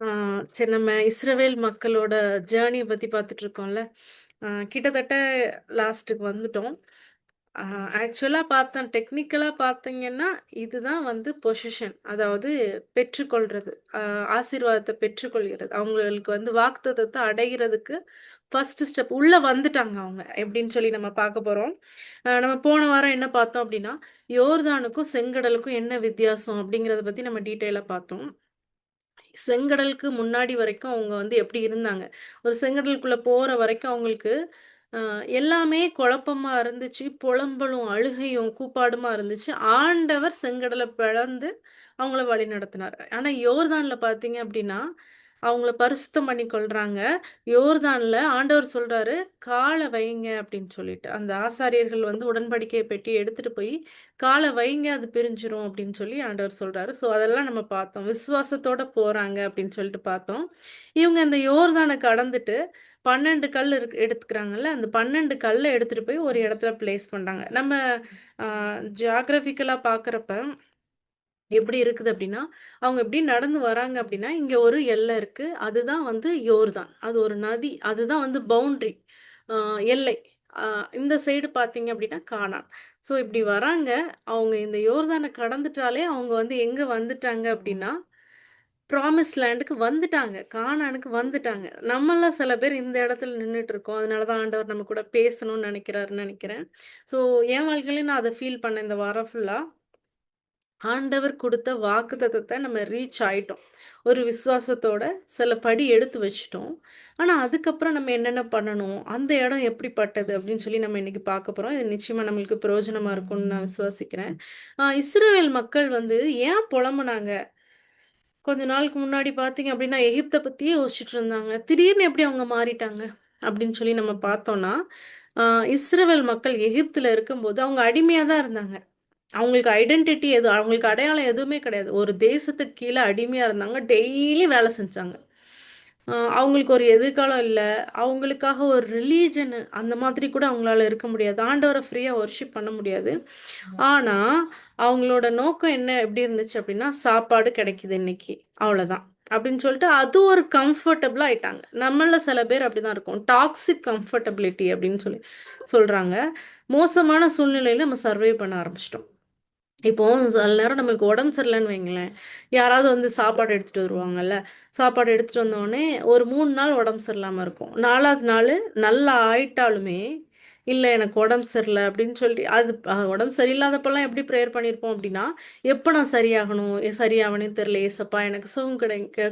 ஆ சரி நம்ம இஸ்ரவேல் மக்களோட ஜேர்னிய பத்தி பார்த்துட்டு இருக்கோம்ல. கிட்டத்தட்ட லாஸ்ட்டுக்கு வந்துட்டோம். ஆ ஆக்சுவலா டெக்னிக்கலா பார்த்தீங்கன்னா, இதுதான் வந்து பொசிஷன். அதாவது பெற்றுக்கொள்றது. ஆசீர்வாதத்த பெற்றுக்கொள்கிறது. அவங்களுக்கு வந்து வாக்குத்தத்தத்த அடைகிறதுக்கு ஃபர்ஸ்ட் ஸ்டெப் உள்ள வந்துட்டாங்க அவங்க. எப்படின்னு சொல்லி நம்ம பார்க்க போறோம். நம்ம போன வாரம் என்ன பார்த்தோம் அப்படின்னா, யோர்தானுக்கும் செங்கடலுக்கும் என்ன வித்தியாசம் அப்படிங்கிறத பத்தி நம்ம டீட்டெயிலா பார்த்தோம். செங்கடலுக்கு முன்னாடி வரைக்கும் அவங்க வந்து எப்படி இருந்தாங்க. ஒரு செங்கடலுக்குள்ள போற வரைக்கும் அவங்களுக்கு எல்லாமே குழப்பமா இருந்துச்சு. புலம்பலும், அழுகையும், கூப்பாடுமா இருந்துச்சு. ஆண்டவர் செங்கடல பிளந்து அவங்கள வழிநடத்தினார். ஆனா யோர்தான்ல பார்த்தீங்க அப்படின்னா, அவங்கள பரிசுத்தம் பண்ணி கொள்றாங்க. யோர்தான்ல ஆண்டவர் சொல்றாரு, "கால வைங்க" அப்படின்னு சொல்லிட்டு. அந்த ஆசாரியர்கள் வந்து உடன்படிக்கை பெட்டிய எடுத்துட்டு போய், "கால வைங்க அது பிரிஞ்சிரும்" அப்படின்னு சொல்லி ஆண்டவர் சொல்றாரு. ஸோ அதெல்லாம் நம்ம பார்த்தோம். விசுவாசத்தோட போறாங்க அப்படின்னு சொல்லிட்டு பார்த்தோம். இவங்க இந்த யோர்தான கடந்துட்டு 12 கல் எடுத்துக்கிறாங்கல்ல, அந்த 12 கல்ல எடுத்துட்டு போய் ஒரு இடத்துல பிளேஸ் பண்றாங்க. நம்ம அ ஜியோகிராபிக்கலா பார்க்குறப்ப எப்படி இருக்குது அப்படின்னா, அவங்க எப்படி நடந்து வராங்க அப்படின்னா, இங்க ஒரு எல்லை இருக்கு. அதுதான் வந்து யோர்தான். அது ஒரு நதி. அதுதான் வந்து பவுண்டரி. அ எல்லை. அ இந்த சைடு பார்த்தீங்க அப்படின்னா கானான். ஸோ இப்படி வராங்க. அவங்க இந்த யோர்தான கடந்துட்டாலே அவங்க வந்து எங்க வந்துட்டாங்க அப்படின்னா, ப்ராமிஸ் லேண்டுக்கு வந்துட்டாங்க. கானானுக்கு வந்துட்டாங்க. நம்மலாம் சில பேர் இந்த இடத்துல நின்னுட்டு இருக்கோம். அதனால தான் ஆண்டவர் நம்ம கூட பேசணும்னு நெனைக்கிறாருன்னு நெனைக்கிறேன். ஸோ என் வாழ்க்கையிலயும் நான் அத ஃபீல் பண்ணேன் இந்த வாரம் ஃபுல்லா. ஆண்டவர் குடுத்த வாக்குத்தத்தத்த நம்ம ரீச் ஆயிட்டோம். ஒரு விசுவாசத்தோட சில படி எடுத்து வச்சுட்டோம். ஆனா, அதுக்கப்புறம் நம்ம என்னென்ன பண்ணணும்? அந்த இடம் எப்படிப்பட்டது? அப்படின்னு சொல்லி நம்ம இன்னைக்கு பார்க்க போறோம். இது நிச்சயமா நம்மளுக்கு பிரயோஜனமா இருக்கும்னு நான் விசுவாசிக்கிறேன். இஸ்ரவேல் மக்கள் வந்து ஏன் புலம்புனாங்க? கொஞ்ச நாளுக்கு முன்னாடி பார்த்தீங்க அப்படின்னா, எகிப்த பத்தியே யோசிச்சுட்டு இருந்தாங்க. திடீர்னு எப்படி அவங்க மாறிட்டாங்க? அப்படின்னு சொல்லி நம்ம பார்த்தோம்னா, அ இஸ்ரவேல் மக்கள் எகிப்துல இருக்கும்போது அவங்க அடிமையா தான் இருந்தாங்க. அவங்களுக்கு ஐடென்டிட்டி அவங்களுக்கு அடையாளம் எதுவுமே கிடையாது. ஒரு தேசத்துக்கு கீழ அடிமையா இருந்தாங்க. டெய்லி வேலை செஞ்சாங்க. அவங்களுக்கு ஒரு எதிர்காலம் இல்ல. அவங்களுக்காக ஒரு ரிலீஜன் அந்த மாதிரி கூட அவங்களால இருக்க முடியாது. ஆண்டவர ஃப்ரீயா வொர்ஷிப் பண்ண முடியாது. ஆனா, அவங்களோட நோக்கம் என்ன எப்படி இருந்துச்சு அப்படின்னா, சாப்பாடு கிடைக்குது இன்னைக்கு. அவ்வளோதான். அப்படின்னு சொல்லிட்டு அது ஒரு கம்ஃபர்டபுளா ஆயிட்டாங்க. நம்மள்ல சில பேர் அப்படிதான் இருக்கோம். டாக்ஸிக் கம்ஃபர்டபிலிட்டி அப்படின்னு சொல்லி சொல்றாங்க. மோசமான சூழ்நிலையில நம்ம சர்வை பண்ண ஆரம்பிச்சுட்டோம். இப்போ சில நேரம் நம்மளுக்கு உடம்பு சரியில்லன்னு வைங்களேன், யாராவது வந்து சாப்பாடு எடுத்துட்டு வருவாங்கல்ல. சாப்பாடு எடுத்துட்டு வந்தோனே, ஒரு 3 நாள் உடம்பு சரியில்லாம இருக்கும். 4வது நாளு நல்லா ஆயிட்டாலுமே, "இல்ல எனக்கு உடம்பு சரியில்ல" அப்படின்னு சொல்லி அது உடம்பு சரியில்லாதப்பலாம் எப்படி ப்ரேயர் பண்ணியிருப்போம் அப்படின்னா, "எப்ப நான் சரியாகணும்? சரியாவேன்னு தெரியல ஏசப்பா எனக்கு சுகம்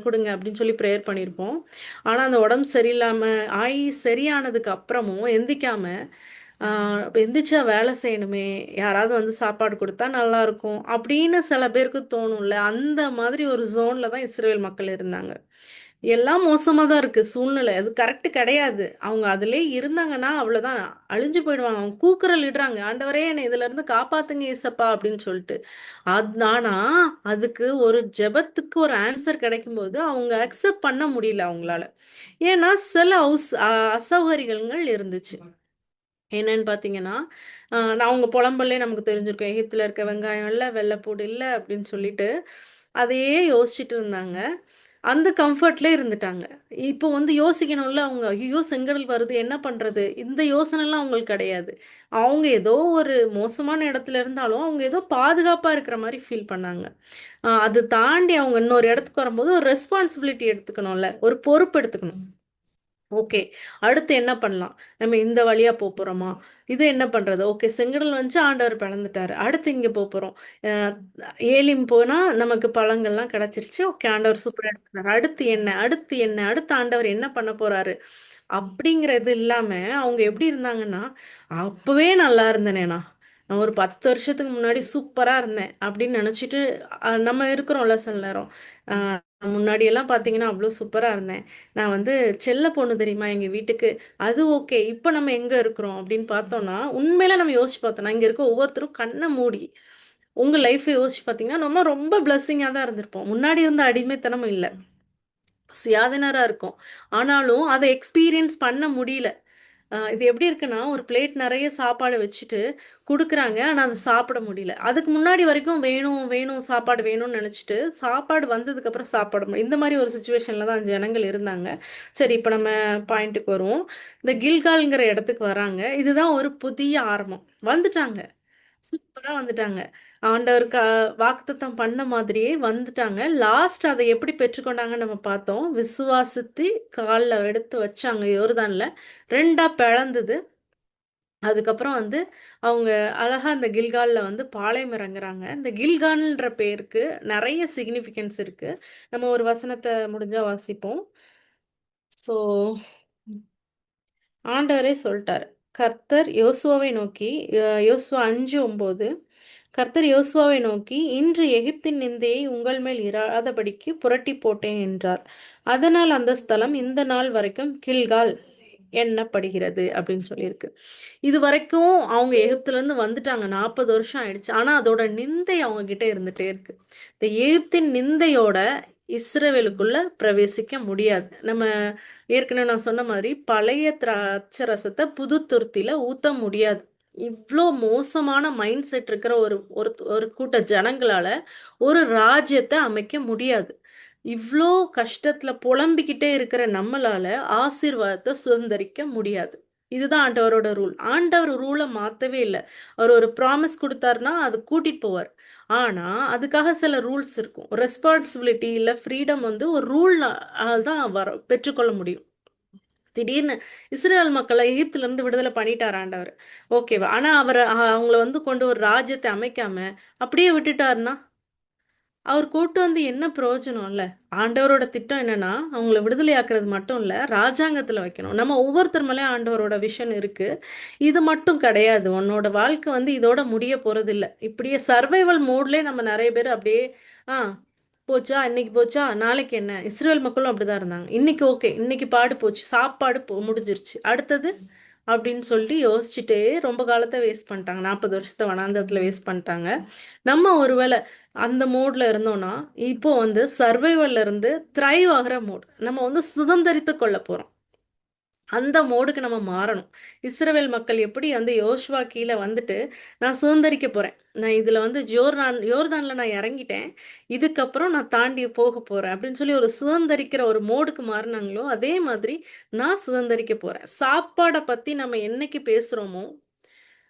குடுங்க" அப்படின்னு சொல்லி ப்ரேயர் பண்ணியிருப்போம். ஆனா, அந்த உடம்பு சரியில்லாம ஆயி சரியானதுக்கு அப்புறமும் எந்திக்காம எந்திரிச்சா வேலை செய்யணுமே, யாராவது வந்து சாப்பாடு குடுத்தா நல்லாருக்கும். அப்படின்னு சில பேருக்கு தோணும்ல. அந்த மாதிரி ஒரு ஜோன்ல தான் இஸ்ரவேல் மக்கள் இருந்தாங்க. எல்லாம் மோசமா தான் இருக்கு சூழ்நிலை. அது கரெக்ட் கிடையாது. அவங்க அதிலயே இருந்தாங்கன்னா அவ்வளோதான். அழிஞ்சு போயிடுவாங்க. அவங்க கூக்குரல் இடுறாங்க. "ஆண்டவரே என்னை இதுலருந்து காப்பாத்துங்க ஏசப்பா" அப்படின்னு சொல்லிட்டு. ஆனா, அதுக்கு ஒரு ஜெபத்துக்கு ஒரு ஆன்ஸர் கிடைக்கும்போது அவங்க அக்செப்ட் பண்ண முடியல அவங்களால. ஏன்னா சில அசௌகரியங்கள் இருந்துச்சு. என்னன்னு பார்த்தீங்கன்னா, நான் அவங்க புலம்பலே நமக்கு தெரிஞ்சிருக்கும். எகிப்தில இருக்க வெங்காயம் இல்ல, வெள்ளைப்பூடு இல்ல அப்படின்னு சொல்லிட்டு, அதையே யோசிச்சுட்டு இருந்தாங்க. அந்த கம்ஃபர்ட்லயே இருந்துட்டாங்க. இப்போ வந்து யோசிக்கணும்ல அவங்க, "ஐயய்யோ! செங்கடல் வருது என்ன பண்றது?" இந்த யோசனைலாம் அவங்களுக்கு கிடையாது. அவங்க ஏதோ ஒரு மோசமான இடத்துல இருந்தாலும், அவங்க ஏதோ பாதுகாப்பா இருக்கிற மாரி ஃபீல் பண்ணாங்க. அது தாண்டி அவங்க இன்னொரு இடத்துக்கு வரும்போது ஒரு ரெஸ்பான்சிபிலிட்டி எடுத்துக்கணும்ல, ஒரு பொறுப்பு எடுத்துக்கணும். ஓகே. அடுத்து என்ன பண்ணலாம்? நம்ம இந்த வழியா போப்போறோமா? இது என்ன பண்றது? ஓகே. செங்கடல் வந்துச்சு ஆண்டவர் பிளந்துட்டாரு. அடுத்து இங்க போப்போறோம். அ ஏலிம் போனா நமக்கு பழங்கள்லாம் கிடைச்சிருச்சு. ஓகே. ஆண்டவர் சூப்பரா எடுத்துட்டாரு. அடுத்து என்ன? அடுத்து என்ன? அடுத்து ஆண்டவர் என்ன பண்ண போறாரு? அப்படிங்கிறது இல்லாம, அவங்க எப்படி இருந்தாங்கன்னா, "அப்பவே நல்லா இருந்தேனே நான். நான் ஒரு 10 வருஷத்துக்கு முன்னாடி சூப்பரா இருந்தேன்." அப்படின்னு நெனச்சுட்டு நம்ம இருக்கிறோம்ல சில நேரம். அ முன்னாடியெல்லாம் பார்த்தீங்கன்னா, அவ்ளோ சூப்பரா இருந்தேன். நான் வந்து செல்ல பொண்ணு தெரியுமா எங்க வீட்டுக்கு. அது ஓகே. இப்ப நம்ம எங்க இருக்கிறோம் அப்படின்னு பார்த்தோம்னா, உண்மையில நம்ம யோசிச்சு பார்த்தோம்னா, இங்க இருக்க ஒவ்வொருத்தரும் கண்ண மூடி, உங்க லைஃப்ப யோசிச்சு பார்த்தீங்கன்னா, நம்ம ரொம்ப பிளெஸ்ஸிங்கா தான் இருந்திருப்போம். முன்னாடி இருந்த அடிமைத்தனம் இல்ல. சுயாதீனரா இருக்கோம். ஆனாலும் அத எக்ஸ்பீரியன்ஸ் பண்ண முடியல. இது எப்படி இருக்குன்னா, ஒரு பிளேட் நெறைய சாப்பாடு வச்சுட்டு குடுக்குறாங்க. ஆனா, அத சாப்பிட முடியல. அதுக்கு முன்னாடி வரைக்கும் வேணும், வேணும் சாப்பாடு வேணும்னு நெனச்சுட்டு, சாப்பாடு வந்ததுக்கப்புறம் சாப்பிட இந்த மாரி ஒரு சிச்சுவேஷன்ல தான் ஜனங்கள் இருந்தாங்க. சரி, இப்ப நம்ம பாயிண்ட்டுக்கு வருவோம். இந்த கில்கால்ங்கிற இடத்துக்கு வராங்க. இதுதான் ஒரு புதிய ஆரம்பம். வந்துட்டாங்க. சூப்பரா வந்துட்டாங்க. ஆண்டவர் வாக்குத்தத்தம் பண்ண மாதிரியே வந்துட்டாங்க. லாஸ்ட் அத எப்படி பெற்றுக்கொண்டாங்கன்னு நம்ம பார்த்தோம். விசுவாசித்து கால்ல எடுத்து வச்சாங்க யோர்தான்ல. 2ஆ பிளந்தது. அதுக்கப்புறம் வந்து அவங்க அழகா அந்த கில்கால்ல வந்து பாளையம் இறங்குறாங்க. இந்த கில்கால்ன்ற பேருக்கு நெறைய சிக்னிஃபிகன்ஸ் இருக்கு. நம்ம ஒரு வசனத்த முடிஞ்சா வாசிப்போம். ஸோ ஆண்டவரே சொல்ட்டாரு. கர்த்தர் யோசுவாவை நோக்கி யோசுவா 5:9 கர்த்தர் யோசுவாவை நோக்கி, இன்று எகிப்தின் நிந்தையை உங்கள் மேல் இராதபடிக்கு புரட்டிப் போட்டேன் என்றார். அதனால் அந்த ஸ்தலம் இந்த நாள் வரைக்கும் கில்கால் எண்ணப்படுகிறது அப்படின்னு சொல்லியிருக்கு. இதுவரைக்கும் அவங்க எகிப்திலேருந்து வந்துட்டாங்க. 40 வருஷம் ஆயிடுச்சு. ஆனா அதோட நிந்தை அவங்க கிட்ட இருந்துட்டே இருக்கு. இந்த எகிப்தின் நிந்தையோட இஸ்ரவேலுக்குள்ள பிரவேசிக்க முடியாது. நம்ம ஏற்கனவே நான் சொன்ன மாதிரி பழைய திராட்சை ரசத்தை புது துருத்தியில ஊத்த முடியாது. இவ்ளோ மோசமான மைண்ட் செட் இருக்கிற ஒரு ஒரு ஒரு கூட்ட ஜனங்களால ஒரு ராஜ்யத்தை அமைக்க முடியாது. இவ்ளோ கஷ்டத்துல புலம்பிக்கிட்டே இருக்கிற நம்மளால ஆசீர்வாதத்தை சுதந்திரிக்க முடியாது. இதுதான் ஆண்டவரோட ரூல். ஆண்டவர் ரூலை மாத்தவே இல்லை. அவர் ஒரு ப்ராமிஸ் கொடுத்தாருன்னா அது கூட்டிட்டு போவார். ஆனா அதுக்காக சில ரூல்ஸ் இருக்கும். ரெஸ்பான்சிபிலிட்டி இல்லை ஃப்ரீடம் வந்து ஒரு ரூல் தான் பெற்றுக்கொள்ள முடியும். திடீர்னு இஸ்ரேல் மக்களை எகிப்துல இருந்து விடுதலை பண்ணிட்டார் ஆண்டவர். ஓகேவா? ஆனா அவர் அவங்கள வந்து கொண்டு ஒரு ராஜ்யத்தை அமைக்காம அப்படியே விட்டுட்டாருன்னா அவர் கூட்டு வந்து என்ன பிரயோஜனம் இல்ல? ஆண்டவரோட திட்டம் என்னன்னா, அவங்கள விடுதலையாக்குறது மட்டும் இல்ல, ராஜாங்கத்துல வைக்கணும். நம்ம ஒவ்வொருத்தர் மேலயும் ஆண்டவரோட விஷன் இருக்கு. இது மட்டும் கிடையாது. உன்னோட வாழ்க்கை வந்து இதோட முடிய போறதில்ல. இப்படியே சர்வைவல் மோட்லயே நம்ம நெறைய பேர் அப்படியே, ஆ போச்சா? இன்னைக்கு போச்சா? நாளைக்கு என்ன? இஸ்ரேல் மக்களும் அப்படிதான் இருந்தாங்க. இன்னைக்கு ஓகே. இன்னைக்கு பாடு போச்சு. சாப்பாடு முடிஞ்சிருச்சு. அடுத்தது? அப்படின்னு சொல்லி யோசிச்சுட்டே ரொம்ப காலத்த வேஸ்ட் பண்ணிட்டாங்க. 40 வருஷத்த வனாந்தரத்துல வேஸ்ட் பண்ணிட்டாங்க. நம்ம ஒருவேளை அந்த மோட்ல இருந்தோம்னா, இப்போ வந்து சர்வைவல்ல இருந்து த்ரைவ் ஆகுற மோட். நம்ம வந்து சுதந்தரித்துக் கொள்ள போறோம். அந்த மோடுக்கு நம்ம மாறணும். இஸ்ரவேல் மக்கள் எப்படி வந்து யோசுவா கீழ வந்துட்டு, நான் சுதந்தரிக்க போறேன். நான் இதுல வந்து யோர்தான்ல நான் இறங்கிட்டேன். இதுக்கப்புறம் நான் தாண்டி போக போறேன். அப்படின்னு சொல்லி ஒரு சுதந்தரிக்கிற ஒரு மோடுக்கு மாறுனாங்களோ, அதே மாதிரி நான் சுதந்தரிக்க போறேன். சாப்பாட பத்தி நம்ம என்னைக்கு பேசுறோமோ,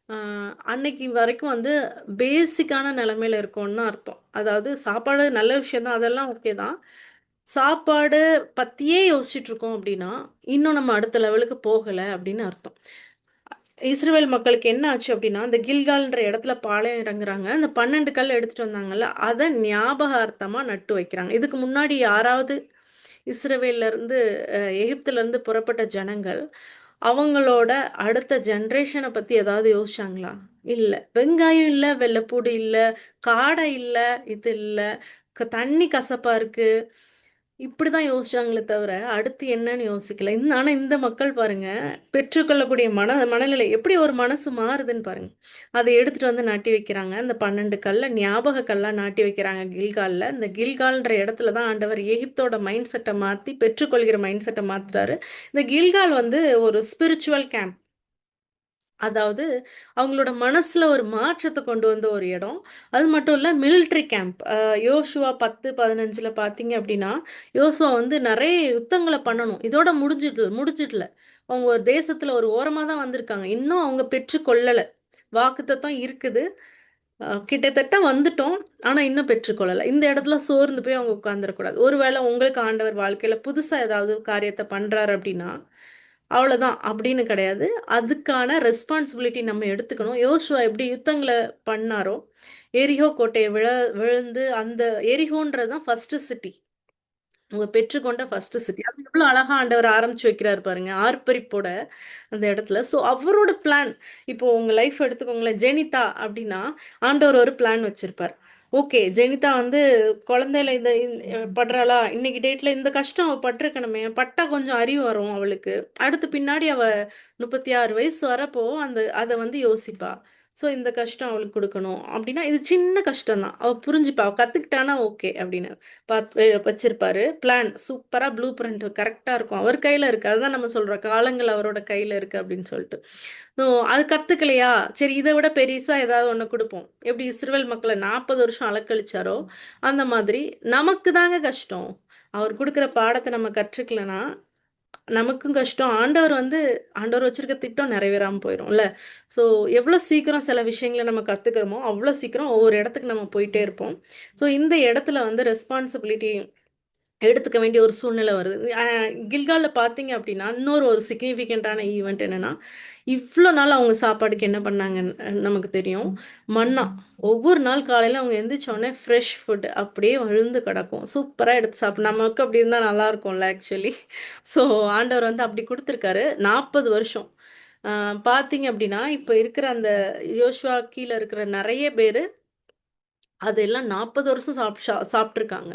ஆ, அன்னைக்கு வரைக்கும் வந்து பேசிக்கான நிலைமையில இருக்கோம்னு தான் அர்த்தம். அதாவது சாப்பாடு நல்ல விஷயம் தான். அதெல்லாம் ஓகே தான். சாப்பாடு பத்தியே யோசிச்சுட்டு இருக்கோம் அப்படின்னா, இன்னும் நம்ம அடுத்த லெவலுக்கு போகல அப்படின்னு அர்த்தம். இஸ்ரவேல் மக்களுக்கு என்ன ஆச்சு அப்படின்னா, அந்த கில்கால்ன்ற இடத்துல பாளையம் இறங்குறாங்க. அந்த 12 கல் எடுத்துட்டு வந்தாங்கல்ல, அத ஞாபகார்த்தமா நட்டு வைக்கிறாங்க. இதுக்கு முன்னாடி யாராவது இஸ்ரவேல்ல இருந்து எகிப்துல இருந்து புறப்பட்ட ஜனங்கள், அவங்களோட அடுத்த ஜெனரேஷன பத்தி ஏதாவது யோசிச்சாங்களா? இல்ல. வெங்காயம் இல்ல, வெள்ளைப்பூடு இல்ல, காடை இல்ல, இது இல்ல, தண்ணி கசப்பா இருக்கு. இப்படிதான் யோசிச்சாங்களே தவிர, அடுத்து என்னன்னு யோசிக்கல. ஆனா இந்த மக்கள் பாருங்க, பெற்றுக்கொள்ளக்கூடிய மனநிலை எப்படி ஒரு மனசு மாறுதுன்னு பாருங்க. அதை எடுத்துட்டு வந்து நாட்டி வைக்கிறாங்க. அந்த 12 கல்ல ஞாபக கல்லா நாட்டி வைக்கிறாங்க கில்கால்ல. இந்த கில்கால்ன்ற இடத்துல தான் ஆண்டவர் எகிப்தோட மைண்ட் செட்டை மாத்தி பெற்றுக்கொள்கிற மைண்ட் செட்டை மாத்துறாரு. இந்த கில்கால் வந்து ஒரு ஸ்பிரிச்சுவல் கேம்ப். அதாவது அவங்களோட மனசுல ஒரு மாற்றத்தை கொண்டு வந்த ஒரு இடம். அது மட்டும் இல்ல மிலிட்டரி கேம்ப். யோசுவா 10:15 பார்த்தீங்க அப்படின்னா, யோசுவா வந்து நிறைய யுத்தங்களை பண்ணணும். இதோட முடிஞ்சிடல. அவங்க ஒரு தேசத்துல ஒரு ஓரமா தான் வந்திருக்காங்க. இன்னும் அவங்க பெற்றுக்கொள்ளல. வாக்குத்தத்தம் இருக்குது. கிட்டத்தட்ட வந்துட்டோம். ஆனா இன்னும் பெற்றுக்கொள்ளல. இந்த இடத்துல சோர்ந்து போய் அவங்க உட்கார்ந்துடக்கூடாது. ஒருவேளை உங்களுக்கு ஆண்டவர் வாழ்க்கையில புதுசா ஏதாவது காரியத்தை பண்றாரு அப்படின்னா, அவ்வளோதான் அப்படின்னு கிடையாது. அதுக்கான ரெஸ்பான்சிபிலிட்டி நம்ம எடுத்துக்கணும். யோசுவா எப்படி யுத்தங்கள பண்ணாரோ, எரிகோ கோட்டைய விழுந்து அந்த எரிகோன்றது தான் ஃபர்ஸ்ட் சிட்டி. அவங்க பெற்றுக்கொண்ட ஃபர்ஸ்ட் சிட்டி. அது எவ்வளோ அழகா ஆண்டவர் ஆரம்பிச்சு வைக்கிறாரு பாருங்க. ஆர்ப்பரிப்போட அந்த இடத்துல. ஸோ அவரோட பிளான் இப்போ உங்க லைஃப் எடுத்துக்கோங்களேன். ஜெனிதா அப்படின்னா ஆண்டவர் ஒரு பிளான் வச்சிருப்பார். ஓகே, ஜெனிதா வந்து குழந்தையில படுறாளா, இன்னைக்கு டேட்ல இந்த கஷ்டம் அவ பட்டிருக்கணுமே, பட்டா கொஞ்சம் அறிவு வரும் அவளுக்கு. அடுத்து பின்னாடி அவ 36 வயசு வரப்போ அதை வந்து யோசிப்பா. ஸோ இந்த கஷ்டம் அவளுக்கு குடுக்கணும். அப்டின்னா, இது சின்ன கஷ்டம் தான். அவ புரிஞ்சுப்பா. அவ கத்துக்கிட்டான்னா ஓகே அப்டின்னு. வச்சிருப்பாரு. பிளான் சூப்பரா ப்ளூ பிரிண்ட் கரெக்ட்டா இருக்கும். அவர் கையில இருக்கு. அதுதான் நம்ம சொல்றோம். காலங்கள் அவரோட கையில இருக்கு அப்டின்னு சொல்ட்டு. ஸோ அது கத்துக்கலையா? சரி இத விட பெரிசா ஏதாவது ஒண்ணு குடுப்போம். எப்டி இஸ்ரவேல் மக்கள 40 வருஷம் அலக்கழிச்சாரோ, அந்த மாதிரி நமக்கு தாங்க கஷ்டம். அவர் குடுக்குற பாடத்த நம்ம கற்றுக்கலனா, நமக்கும் கஷ்டம். ஆண்டவர் வச்சிருக்க திட்டம் நிறைவேறாம போயிரும்ல. ஸோ எவ்வளோ சீக்கிரம் சில விஷயங்கள நம்ம கத்துக்கிறோமோ, அவ்வளோ சீக்கிரம் ஒவ்வொரு இடத்துக்கு நம்ம போயிட்டே இருப்போம். ஸோ இந்த இடத்துல வந்து ரெஸ்பான்சிபிலிட்டி எடுத்துக்க வேண்டிய ஒரு சூழ்நிலை வருது. கில்கால்ல பார்த்தீங்க அப்படின்னா, இன்னொரு ஒரு சிக்னிஃபிகன்ட்டான ஈவென்ட் என்னன்னா, இவ்ளோ நாள் அவங்க சாப்பாடுக்கு என்ன பண்ணாங்கன்னு நமக்கு தெரியும். மன்னா. ஒவ்வொரு நாள் காலையில அவங்க எந்திரிச்ச உடனே ஃப்ரெஷ் ஃபுட் அப்படியே விழுந்து கிடக்கும். சூப்பரா எடுத்து நமக்கு அப்படி இருந்தா நல்லா இருக்கும்ல ஆக்சுவலி. ஸோ ஆண்டவர் வந்து அப்படி குடுத்துருக்காரு. 40 வருஷம். அ பார்த்தீங்க அப்படின்னா, இப்ப இருக்கிற அந்த யோசுவா கீழ இருக்கிற நெறைய பேரு அதெல்லாம் 40 வருஷம் சாப்ட்டுருக்காங்க.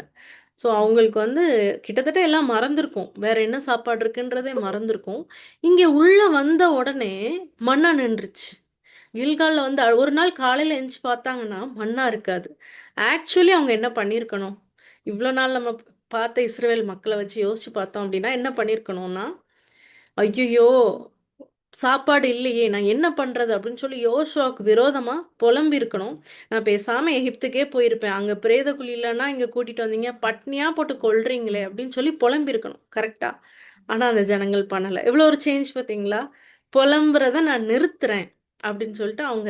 ஸோ, அவங்களுக்கு வந்து கிட்டத்தட்ட எல்லாம் மறந்திருக்கும். வேற என்ன சாப்பாடு இருக்குன்றதே மறந்திருக்கும். இங்க உள்ள வந்த உடனே மன்னா நின்றுச்சு. கில்கால்ல வந்து ஒரு நாள் காலையில எந்திச்சு பார்த்தாங்கன்னா, மன்னா இருக்காது. ஆக்சுவலி அவங்க என்ன பண்ணியிருக்கணும்? இவ்ளோ நாள் நம்ம பார்த்த இஸ்ரவேல் மக்கள வச்சு யோசிச்சு பார்த்தோம் அப்டின்னா, என்ன பண்ணியிருக்கணும்னா, ஐய்யய்யோ! சாப்பாடு இல்லையே! நான் என்ன பண்றது? அப்படின்னு சொல்லி யோசுவாவுக்கு விரோதமா புலம்பியிருக்கணும். நான் பேசாம எகிப்துக்கே போயிருப்பேன். அங்க பிரேத குழி இல்லன்னா இங்க கூட்டிட்டு வந்தீங்க. பட்னியா போட்டு கொல்றீங்களே! அப்படின்னு சொல்லி புலம்பியிருக்கணும். கரெக்ட்டா? ஆனா அந்த ஜனங்கள் பண்ணல. எவ்வளோ ஒரு சேஞ்ச் பார்த்தீங்களா? புலம்புறத நான் நிறுத்துறேன். அப்படின்னு சொல்லிட்டு அவங்க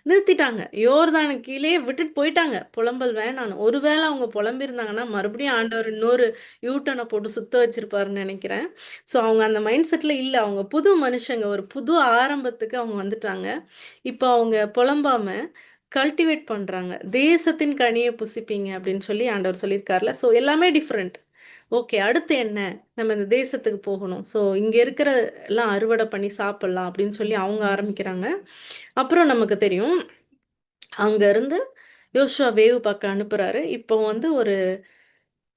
நிறுத்திட்டாங்க. யோர்தானுக்கு கீழயே விட்டுட்டு போயிட்டாங்க. புலம்பல் வேணான்னு. ஒருவேள அவங்க புலம்பியிருந்தாங்கன்னா, மறுபடியும் ஆண்டவர் இன்னொரு யூ டர்ன போட்டு சுத்த வச்சிருப்பாருன்னு நெனைக்கிறேன். ஸோ அவங்க அந்த மைண்ட் செட்ல இல்ல. அவங்க புது மனுஷங்க. ஒரு புது ஆரம்பத்துக்கு அவங்க வந்துட்டாங்க. இப்போ அவங்க புலம்பாம கல்டிவேட் பண்றாங்க. "தேசத்தின் கனிய புசிப்பீங்க" அப்படின்னு சொல்லி ஆண்டவர் சொல்லியிருக்கார்ல. ஸோ எல்லாமே டிஃபரெண்ட். ஓகே அடுத்து என்ன? நம்ம இந்த தேசத்துக்கு போகணும். ஸோ இங்க இருக்கிற எல்லாம் அறுவடை பண்ணி சாப்பிடலாம் அப்படின்னு சொல்லி அவங்க ஆரம்பிக்கிறாங்க. அப்புறம் நமக்கு தெரியும், அங்க இருந்து யோசுவா வேவு பார்க்க அனுப்புறாரு. இப்போ வந்து ஒரு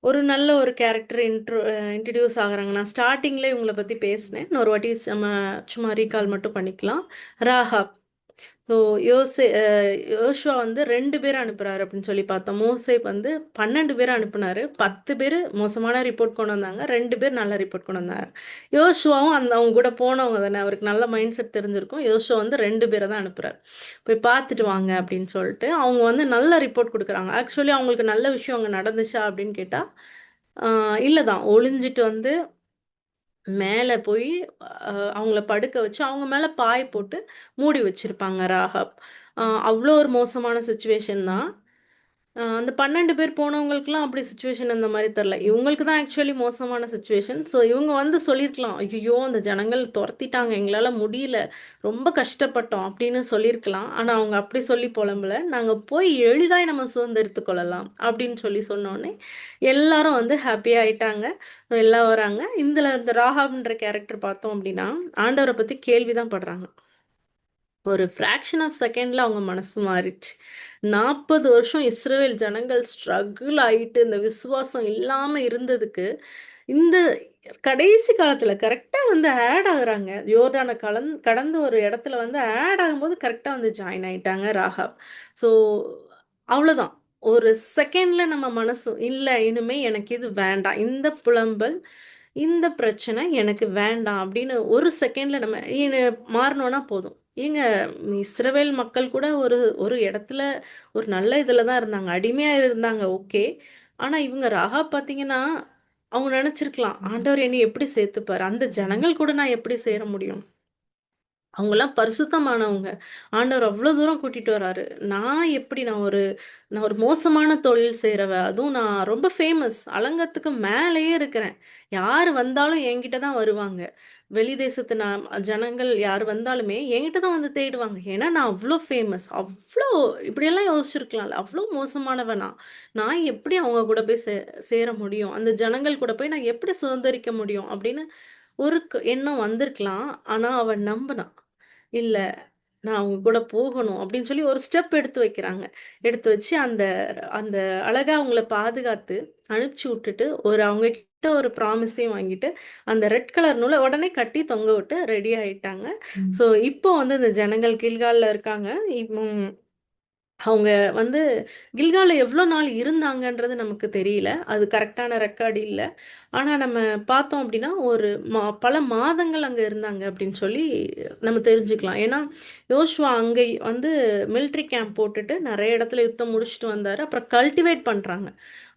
ஒரு நல்ல ஒரு கேரக்டர் இன்ட்ரோடியூஸ் ஆகுறாங்க. நான் ஸ்டார்ட்டிங்ல இவங்கள பத்தி பேசினேன். இன்னொரு வாட்டி நம்ம சும்மா ரீகால் மட்டும் பண்ணிக்கலாம். ராகாப். ஸோ யோசுவா வந்து 2 பேர அனுப்புறாரு அப்படின்னு சொல்லி பார்த்தோம். மோசே வந்து 12 பேர அனுப்புனாரு. 10 பேரு மோசமான ரிப்போர்ட் கொண்டு வந்தாங்க. 2 பேர் நல்ல ரிப்போர்ட் கொண்டு வந்தாங்க. யோசுவாவும் அவங்க கூட போனவங்க தானே. அவருக்கு நல்ல மைண்ட் செட் தெரிஞ்சிருக்கும். யோசுவா வந்து 2 பேர தான் அனுப்புறாரு. போய் பார்த்துட்டு வாங்க அப்படின்னு சொல்லிட்டு, அவங்க வந்து நல்ல ரிப்போர்ட் குடுக்குறாங்க. ஆக்சுவலி அவங்களுக்கு நல்ல விஷயம் அங்க நடந்துச்சா அப்படின்னு கேட்டா, ஆ இல்ல தான். ஒளிஞ்சிட்டு வந்து மேல போய் அவங்கள படுக்க வச்சு, அவங்க மேல பாய் போட்டு மூடி வச்சிருப்பாங்க ராகாப். அவ்ளோ ஒரு மோசமான சிச்சுவேஷன் தான். அந்த 12 பேர் போனவங்களுக்குலாம் அப்படி சிச்சுவேஷன் அந்த மாரி தெர்ல. இவங்களுக்கு தான் ஆக்சுவலி மோசமான சிச்சுவேஷன். ஸோ இவங்க வந்து சொல்லியிருக்கலாம். "ஐயய்யோ! அந்த ஜனங்கள் தொரத்திட்டாங்க. எங்களால முடியல. ரொம்ப கஷ்டப்பட்டோம்." அப்படின்னு சொல்லியிருக்கலாம். ஆனா அவங்க அப்படி சொல்லி பொலம்பல. "நாங்க போய் எளிதாய் நம்ம சுதந்தரித்துக் கொள்ளலாம்." அப்படின்னு சொல்லி சொன்னோனே, எல்லாரும் வந்து ஹாப்பியா ஆயிட்டாங்க. எல்லாம் வராங்க. இந்த ராகாப்ன்ற கேரக்டர் பார்த்தோம் அப்படின்னா, ஆண்டவர பத்தி கேள்வி தான் படுறாங்க. ஒரு ஃப்ராக்ஷன் ஆஃப் செகண்ட்ல அவங்க மனசு மாறிடுச்சு. 40 வருஷம் இஸ்ரவேல் ஜனங்கள் ஸ்ட்ரகிள் ஆயிட்டு, இந்த விசுவாசம் இல்லாம இருந்ததுக்கு, இந்த கடைசி காலத்துல கரெக்ட்டா வந்து ஆட் ஆகுறாங்க. யோர்டான கடந்து ஒரு இடத்துல வந்து ஆட் ஆகும்போது கரெக்ட்டா வந்து ஜாயின் ஆயிட்டாங்க ராகாப். ஸோ அவ்வளோதான். ஒரு செகண்ட்ல நம்ம மனசு, "இல்ல இனிமே எனக்கு இது வேண்டாம். இந்த புலம்பல், இந்த பிரச்சனை எனக்கு வேண்டாம்." அப்படின்னு ஒரு செகண்ட்ல நம்ம மாறுனோம்னா போதும். ஏங்க இஸ்ரவேல் மக்கள் கூட ஒரு ஒரு இடத்துல ஒரு நல்ல இதுல தான் இருந்தாங்க. அடிமையா இருந்தாங்க ஓகே. ஆனா இவங்க ராகாப் பார்த்தீங்கன்னா, அவங்க நெனச்சிருக்கலாம், ஆண்டவர் என்னைய எப்படி சேர்த்துப்பாரு? அந்த ஜனங்கள் கூட நான் எப்படி சேர முடியும்? அவங்கலாம் பரிசுத்தமானவங்க. ஆண்டவர் அவ்ளோ தூரம் கூட்டிட்டு வராரு. நான் ஒரு மோசமான தொழில் செய்றவ. அதுவும் நான் ரொம்ப ஃபேமஸ். அலங்கத்துக்கு மேலேயே இருக்கிறேன். யாரு வந்தாலும் என்கிட்ட தான் வருவாங்க. வெளி தேசத்து ஜனங்கள் யார் வந்தாலுமே என்கிட்ட தான் வந்து தேடுவாங்க. ஏன்னா நான் அவ்ளோ ஃபேமஸ். இப்படியெல்லாம் யோசிச்சிருக்கலாம்ல. அவ்ளோ மோசமானவ நான். நான் எப்படி அவங்க கூட போய் சேர முடியும்? அந்த ஜனங்கள் கூட போய் நான் எப்படி சுதந்தரிக்க முடியும்? அப்படின்னு ஒரு எண்ணம் வந்திருக்கலாம். ஆனா அவ நம்புனா. இல்ல. நான் அவங்க கூட போகணும் அப்படின்னு சொல்லி ஒரு ஸ்டெப் எடுத்து வைக்கிறாங்க. எடுத்து வச்சு அந்த அந்த அழகா அவங்கள பாதுகாத்து அனுப்பிச்சு விட்டுட்டு அவங்க கிட்ட ஒரு ப்ராமிஸையும் வாங்கிட்டு அந்த ரெட் கலர் நூலை உடனே கட்டி தொங்க விட்டு ரெடி ஆயிட்டாங்க. ஸோ இப்போ வந்து இந்த ஜனங்கள் கில்கால்ல இருக்காங்க. இப்போ அவங்க வந்து கில்கால்ல எவ்வளோ நாள் இருந்தாங்கன்றது நமக்கு தெரியல. அது கரெக்டான ரெக்கார்டு இல்ல. ஆனா நம்ம பார்த்தோம் அப்படின்னா, ஒரு பல மாதங்கள் அங்க இருந்தாங்க அப்படின்னு சொல்லி நம்ம தெரிஞ்சுக்கலாம். ஏன்னா, யோசுவா அங்க வந்து மிலிட்டரி கேம்ப் போட்டுட்டு நெறைய இடத்துல யுத்தம் முடிச்சுட்டு வந்தாரு. அப்புறம் கல்டிவேட் பண்றாங்க.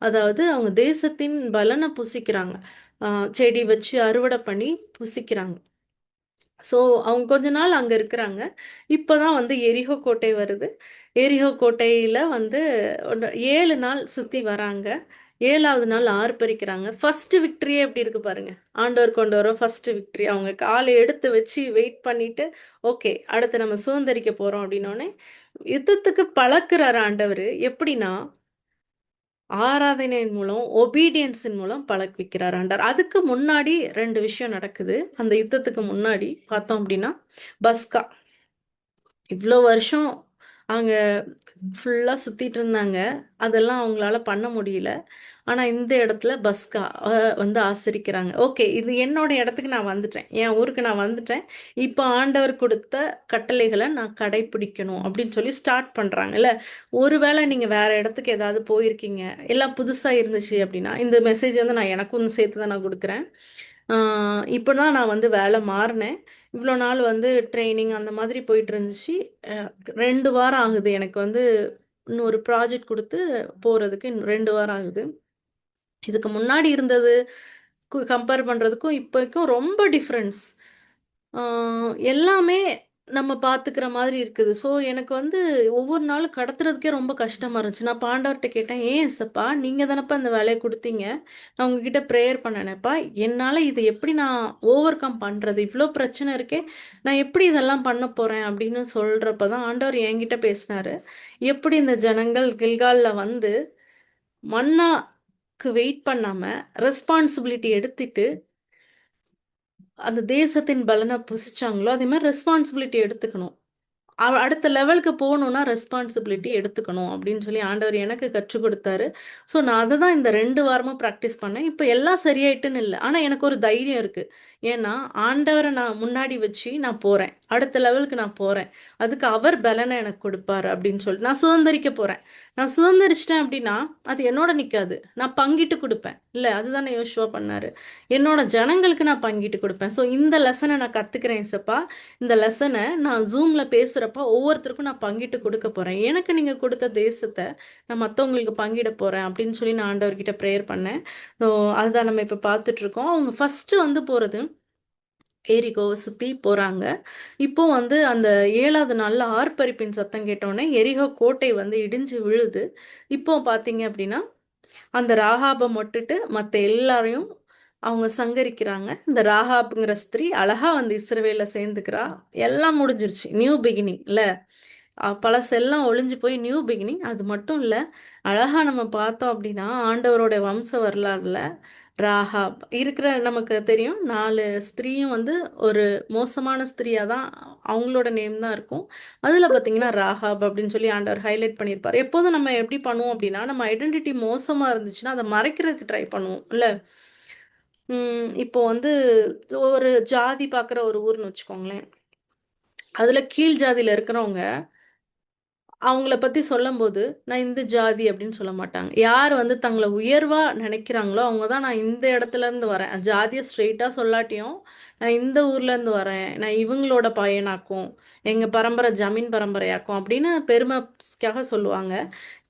அதாவது அவங்க தேசத்தின் பலன புசிக்கிறாங்க. அ செடி வச்சு அறுவடை பண்ணி புசிக்கிறாங்க. ஸோ, அவங்க கொஞ்ச நாள் அங்க இருக்கிறாங்க. இப்பதான் வந்து எரிகோ கோட்டை வருது. எரிகோ கோட்டையில வந்து 7 நாள் சுத்தி வராங்க. 7வது நாள் ஆர்ப்பரிக்கிறாங்க. ஃபர்ஸ்ட் விக்டரியே எப்படி இருக்கு பாருங்க. ஆண்டவர் கொண்டு வர ஃபர்ஸ்ட் விக்டரி. அவங்க கால எடுத்து வச்சு வெயிட் பண்ணிட்டு, ஓகே அடுத்து நம்ம சுதந்தரிக்க போறோம் அப்படின்னோனே, யுத்தத்துக்கு பழக்குறாரு ஆண்டவரு. எப்படின்னா, ஆராதனையின் மூலம், ஒபீடியன்ஸின் மூலம் பழக்குவிக்கிறார் ஆண்டவர். அதுக்கு முன்னாடி 2 விஷயம் நடக்குது. அந்த யுத்தத்துக்கு முன்னாடி பார்த்தோம் அப்படின்னா, பஸ்கா. இவ்ளோ வருஷம் அங்க ஃபுல்லா சுத்திட்டு இருந்தாங்க. அதெல்லாம் அவங்களால பண்ண முடியல. ஆனா, இந்த இடத்துல பஸ்கா வந்து ஆசரிக்கிறாங்க. ஓகே, இது என்னோட இடத்துக்கு நான் வந்துட்டேன். என் ஊருக்கு நான் வந்துட்டேன். இப்ப ஆண்டவர் குடுத்த கட்டளைகள நான் கடைப்பிடிக்கணும் அப்படின்னு சொல்லி ஸ்டார்ட் பண்றாங்கல்ல. ஒருவேளை நீங்க வேற இடத்துக்கு ஏதாவது போயிருக்கீங்க, எல்லாம் புதுசா இருந்துச்சு அப்படின்னா, இந்த மெசேஜ் வந்து நான் எனக்கும் சேர்த்து தான் நான் குடுக்குறேன். ஆ இப்ப தான் நான் வந்து வேலை மாறுனேன். இவ்வளோ நாள் வந்து ட்ரெய்னிங் அந்த மாதிரி போயிட்டு இருந்துச்சு. அ 2 வாரம் ஆகுது எனக்கு வந்து இன்னொரு ப்ராஜெக்ட் குடுத்து போறதுக்கு இன்னும் 2 வாரம் ஆகுது. இதுக்கு முன்னாடி இருந்தது கம்பேர் பண்றதுக்கும் இப்போக்கும் ரொம்ப டிஃப்ரென்ஸ். ஆ எல்லாமே நம்ம பார்த்துக்கிற மாதிரி இருக்குது. ஸோ, எனக்கு வந்து ஒவ்வொரு நாளும் கடத்துறதுக்கே ரொம்ப கஷ்டமா இருந்துச்சு. நான் ஆண்டவர்ட்ட கேட்டேன், "ஏன் ஏசப்பா நீங்க தானப்பா இந்த வேலைய குடுத்தீங்க. நான் உங்ககிட்ட பிரேயர் பண்ணேனேப்பா. என்னால இத எப்படி நான் ஓவர் கம் பண்றது? இவ்ளோ பிரச்சனை இருக்கே. நான் எப்படி இதெல்லாம் பண்ண போறேன்?" அப்படின்னு சொல்றப்ப தான் ஆண்டவர் என்கிட்ட பேசினாரு. எப்படி இந்த ஜனங்கள் கில்கால்ல வந்து மன்னாக்கு வெயிட் பண்ணாம ரெஸ்பான்சிபிலிட்டி எடுத்துட்டு அந்த தேசத்தின் பலன புசிச்சாங்களோ, அதே மாரி ரெஸ்பான்சிபிலிட்டி எடுத்துக்கணும். அடுத்த லெவலுக்கு போணும்னா ரெஸ்பான்சிபிலிட்டி எடுத்துக்கணும் அப்படின்னு சொல்லி ஆண்டவர் எனக்கு கற்றுக் கொடுத்தாரு. ஸோ நான் அத தான் இந்த 2 வாரமா பிராக்டிஸ் பண்ணேன். இப்ப எல்லாம் சரியாயிட்டுன்னு இல்ல. ஆனா எனக்கு ஒரு தைரியம் இருக்கு. ஏன்னா ஆண்டவர நான் முன்னாடி வச்சு நான் போறேன். அடுத்த லெவலுக்கு நான் போறேன். அதுக்கு அவர் பலன எனக்கு கொடுப்பாரு அப்படின்னு சொல்லிட்டு நான் சுதந்தரிக்க போறேன். நான் சுதந்தரிச்சுட்டேன் அப்படின்னா, அது என்னோட நிக்காது. நான் பங்கிட்டு குடுப்பேன். இல்ல அதுதானே யோசுவா பண்ணாரு. என்னோட ஜனங்களுக்கு நான் பங்கிட்டு குடுப்பேன். ஸோ இந்த லெசன நான் கத்துக்கிறேன் ஏசப்பா. இந்த லெசன நான் Zoomல பேசுறப்ப ஒவ்வொருத்தருக்கும் நான் பங்கிட்டு குடுக்க போறேன். எனக்கு நீங்க குடுத்த தேசத்த நான் மத்தவங்களுக்கு பங்கிட போறேன் அப்படின்னு சொல்லி நான் ஆண்டவர்கிட்ட பிரேயர் பண்ணேன். ஸோ அதுதான் நம்ம இப்ப பார்த்துட்டுருக்கோம். அவங்க ஃபர்ஸ்ட்டு வந்து போறது எரிகோவ சுத்தி போறாங்க. இப்போ வந்து அந்த 7வது நாள்ல ஆர்ப்பரிப்பின் சத்தம் கேட்டோனே எரிகோ கோட்டை வந்து இடிஞ்சு விழுது. இப்போ பார்த்தீங்க அப்படின்னா, அந்த ராகாப மொட்டுட்டு மத்த எல்லாரையும் அவங்க சங்கரிக்கிறாங்க. இந்த ராகாப்ங்கிற ஸ்திரீ அழகா வந்து இஸ்ரவேல்ல சேர்ந்துக்கிறா. எல்லாம் முடிஞ்சிருச்சு. நியூ பிகினிங் இல்ல. பழசெல்லாம் ஒழிஞ்சு போய் நியூ பிகினிங். அது மட்டும் இல்ல, அழகா நம்ம பார்த்தோம் அப்படின்னா, ஆண்டவரோட வம்ச வரலாறுல ராகாப் இருக்கிற நமக்கு தெரியும். 4 ஸ்திரீயும் வந்து ஒரு மோசமான ஸ்திரியா தான் அவங்களோட நேம் தான் இருக்கும். அதில பார்த்தீங்கன்னா, ராகாப் அப்படின்னு சொல்லி ஆண்டவர் ஹைலைட் பண்ணியிருப்பாரு. எப்போதும் நம்ம எப்படி பண்ணுவோம் அப்படின்னா, நம்ம ஐடென்டிட்டி மோசமா இருந்துச்சுன்னா, அத மறைக்கிறதுக்கு ட்ரை பண்ணுவோம். இல்ல? இப்போ வந்து ஒரு ஜாதி பார்க்குற ஒரு ஊர்ன்னு வச்சுக்கோங்களேன். அதில கீழ் ஜாதியில இருக்கிறவங்க அவங்கள பத்தி சொல்லம்போது, நான் இந்த ஜாதி அப்படின்னு சொல்ல மாட்டாங்க. யார் வந்து தங்கள உயர்வா நினைக்கிறாங்களோ, அவங்க தான் நான் இந்த இடத்துலருந்து வரேன். ஜாதிய ஸ்ட்ரெய்ட்டா சொல்லாட்டியும், நான் இந்த ஊர்லேருந்து வரேன். நான் இவங்களோட பையனாக்கும், எங்க பரம்பரை ஜமீன் பரம்பரையாக்கும் அப்படின்னு பெருமைக்காக சொல்லுவாங்க.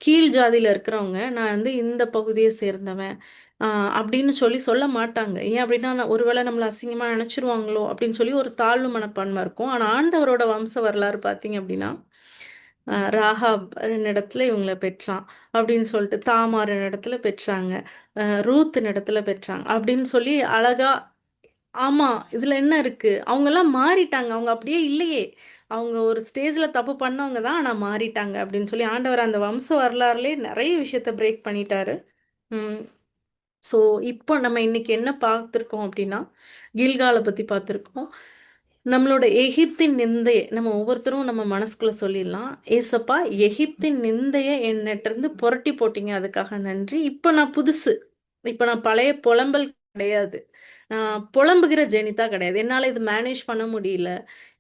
கீழ் ஜாதியில இருக்கிறவங்க, நான் வந்து இந்த பகுதிய சேர்ந்தவன். அ அப்படின்னு சொல்லி சொல்ல மாட்டாங்க. ஏன் அப்படின்னா, ஒருவேளை நம்மள அசிங்கமா நினைச்சுருவாங்களோ அப்படின்னு சொல்லி ஒரு தாழ்வு மனப்பான்மை இருக்கும். ஆனா ஆண்டவரோட வம்ச வரலாறு பார்த்தீங்க அப்படின்னா, ராகாப் இடத்துல இவங்கள பெற்றான் அப்படின்னு சொல்லிட்டு தாமார் இடத்துல பெற்றாங்க. ரூத் இடத்துல பெற்றாங்க அப்படின்னு சொல்லி அழகா ஆமா. இதுல என்ன இருக்கு? அவங்கலாம் மாறிட்டாங்க. அவங்க அப்படியே இல்லையே. அவங்க ஒரு ஸ்டேஜ்ல தப்பு பண்ணவங்க தான். ஆனா மாறிட்டாங்க அப்படின்னு சொல்லி ஆண்டவர் அந்த வம்ச வரலாறுலயே நெறைய விஷயத்த பிரேக் பண்ணிட்டாரு. ம். ஸோ இப்போ நம்ம இன்னைக்கு என்ன பார்த்துருக்கோம் அப்படின்னா, கில்கால பத்தி பார்த்துருக்கோம். நம்மளோட எகிப்தின் நிந்தைய நம்ம ஒவ்வொருத்தரும் நம்ம மனசுக்குள்ள சொல்லிடலாம். ஏசப்பா, எகிப்தின் நிந்தைய என்னட்டருந்து புரட்டி போட்டீங்க. அதுக்காக நன்றி. இப்ப நான் புதுசு. இப்ப நான் பழைய புலம்பல் கிடையாது. நான் புலம்புகிற ஜெனிதா கிடையாது. என்னால இது மேனேஜ் பண்ண முடியல.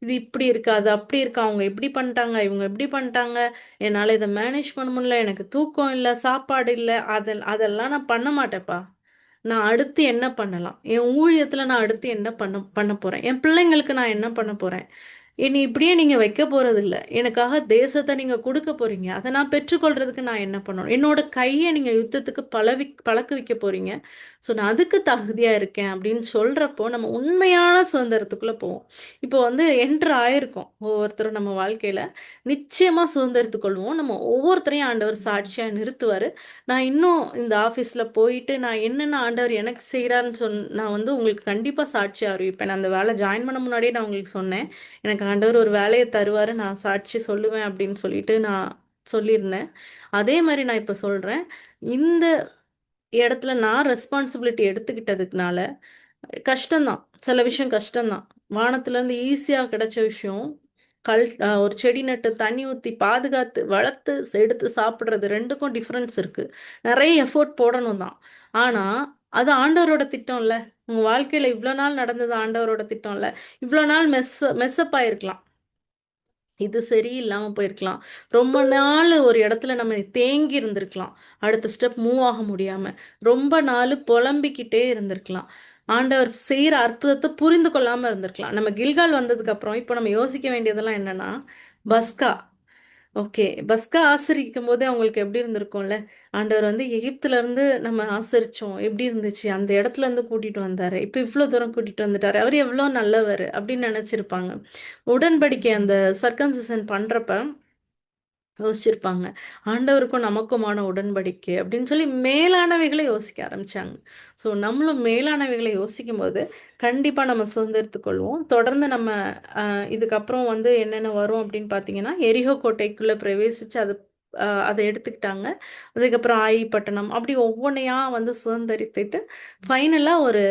இது இப்படி இருக்கு, அது அப்படி இருக்கு. அவங்க இப்படி பண்ணிட்டாங்க, இவங்க இப்படி பண்ணிட்டாங்க. என்னால இத மேனேஜ் பண்ண முடியல. எனக்கு தூக்கம் இல்ல, சாப்பாடு இல்ல. அதெல்லாம் நான் பண்ண மாட்டேன்ப்பா. நான் அடுத்து என்ன பண்ணலாம்? என் ஊழியத்துல நான் அடுத்து என்ன பண்ண பண்ண போறேன்? என் பிள்ளைங்களுக்கு நான் என்ன பண்ண போறேன்? என்னை இப்படியே நீங்க வைக்க போறதில்ல. எனக்காக தேசத்த நீங்க குடுக்க போறீங்க. அத நான் பெற்றுக்கொள்றதுக்கு நான் என்ன பண்ணணும்? என்னோட கைய நீங்க யுத்தத்துக்கு பழக்க வைக்க போறீங்க. ஸோ நான் அதுக்கு தகுதியா இருக்கேன் அப்படின்னு சொல்றப்போ, நம்ம உண்மையான சுதந்திரத்துக்குள்ள போவோம். இப்போ வந்து என்டர் ஆயிருக்கோம். ஒவ்வொருத்தரும் நம்ம வாழ்க்கையில. நிச்சயமா சுதந்திரத்துக் கொள்வோம். நம்ம ஒவ்வொருத்தரையும் ஆண்டவர் சாட்சியா நிறுத்துவாரு. நான் இன்னும் இந்த ஆஃபீஸ்ல போயிட்டு நான் என்னென்ன ஆண்டவர் எனக்கு செய்றாருன்னு நான் வந்து உங்களுக்கு கண்டிப்பா சாட்சியா அறிவிப்பேன். நான் அந்த வேலை ஜாயின் பண்ண முன்னாடியே நான் உங்களுக்கு சொன்னேன். எனக்கு ஆண்டவர் ஒரு வேலைய தருவாரு. நான் சாட்சி சொல்லுவேன் அப்படின்னு சொல்லிட்டு நான் சொல்லியிருந்தேன். அதே மாரி நான் இப்ப சொல்றேன். இந்த இடத்துல நான் ரெஸ்பான்சிபிலிட்டி எடுத்துக்கிட்டதுனால கஷ்டம்தான். சில விஷயம் கஷ்டம்தான். வானத்துலேருந்து ஈஸியா கிடைச்ச விஷயம், ஒரு செடி நட்டு, தண்ணி ஊத்தி, பாதுகாத்து, வளர்த்து, எடுத்து சாப்பிடுறது 2க்கும் டிஃபரன்ஸ் இருக்கு. நெறைய எஃபோர்ட் போடணும் தான். ஆனா, அது ஆண்டவரோட திட்டம்ல. உங்க வாழ்க்கையில இவ்ளோ நாள் நடந்தது ஆண்டவரோட திட்டம்ல. இவ்ளோ நாள் மெஸ்அப் ஆயிருக்கலாம். இது சரியில்லாம போயிருக்கலாம். ரொம்ப நாள் ஒரு இடத்துல நம்ம தேங்கி இருந்திருக்கலாம். அடுத்த ஸ்டெப் மூவ் ஆக முடியாம. ரொம்ப நாள் புலம்பிக்கிட்டே இருந்திருக்கலாம். ஆண்டவர் செய்ற அற்புதத்த புரிந்து கொள்ளாம இருந்திருக்கலாம். நம்ம கில்கால் வந்ததுக்கு அப்புறம், இப்போ நம்ம யோசிக்க வேண்டியதெல்லாம் என்னன்னா, பஸ்கா. ஓகே. பஸ்கா ஆசரிக்கும்போதே அவங்களுக்கு எப்படி இருந்திருக்கும்ல. ஆண்டவர் வந்து எகிப்துலருந்து நம்ம ஆசரிச்சோம். எப்படி இருந்துச்சு? அந்த இடத்துலருந்து கூட்டிட்டு வந்தாரு. இப்ப இவ்ளோ தூரம் கூட்டிட்டு வந்துட்டாரு. அவரு எவ்ளோ நல்லவரு அப்படின்னு நெனச்சிருப்பாங்க. உடன்படிக்கை அந்த சர்க்கம்சிஷன் பண்றப்ப யோசிச்சிருப்பாங்க. ஆண்டவருக்கும் நமக்குமான உடன்படிக்கை அப்படின்னு சொல்லி மேலானவைகளை யோசிக்க ஆரம்பிச்சாங்க. ஸோ நம்மளும் மேலானவைகளை யோசிக்கும்போது, கண்டிப்பா நம்ம சுதந்திரித்துக் கொள்வோம். தொடர்ந்து நம்ம இதுக்கப்புறம் வந்து என்னென்ன வரும் அப்படின்னு பார்த்தீங்கன்னா, எரிகோ கோட்டைக்குள்ள பிரவேசிச்சு அத எடுத்துக்கிட்டாங்க. அதுக்கப்புறம் ஆயி பட்டணம் அப்படி ஒவ்வொன்னையா வந்து சுதந்தரித்துட்டு, ஃபைனலா ஒரு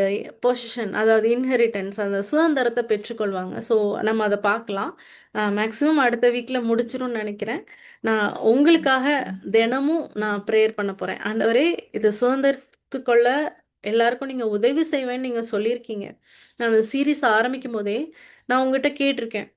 பொசிஷன் அதாவது இன்ஹெரிட்டன்ஸ் அந்த சுதந்திரத்த பெற்றுக்கொள்வாங்க. ஸோ நம்ம அத பார்க்கலாம். மேக்ஸிமம் அடுத்த வீக்ல முடிச்சிரும்னு நெனைக்கிறேன். நான் உங்களுக்காக தினமும் நான் ப்ரேயர் பண்ண போறேன். ஆண்டவரே, இத சுதந்திரத்துக் கொள்ள எல்லாருக்கும் நீங்க உதவி செய்வேன்னு நீங்க சொல்லியிருக்கீங்க. நான் அந்த சீரிஸ் ஆரம்பிக்கும்போதே, நான் உங்ககிட்ட கேட்டிருக்கேன்.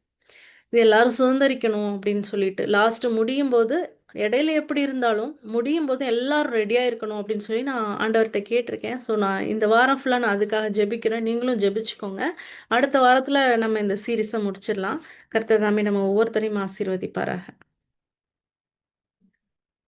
இது எல்லாரும் சுதந்திரிக்கணும் அப்படின்னு சொல்லிட்டு. லாஸ்ட் முடியும்போது, இடையில எப்படி இருந்தாலும், முடியும்போது எல்லாரும் ரெடியா இருக்கணும் அப்படின்னு சொல்லி நான் ஆண்டவர்ட்ட கேட்டிருக்கேன். ஸோ நான் இந்த வாரம் ஃபுல்லா நான் அதுக்காக ஜெபிக்கிறேன். நீங்களும் ஜெபிச்சுக்கோங்க. அடுத்த வாரத்துல நம்ம இந்த சீரிஸ முடிச்சிடலாம். கர்த்தர் தாமே நம்ம ஒவ்வொருத்தரையும் ஆசீர்வதிப்பாராக.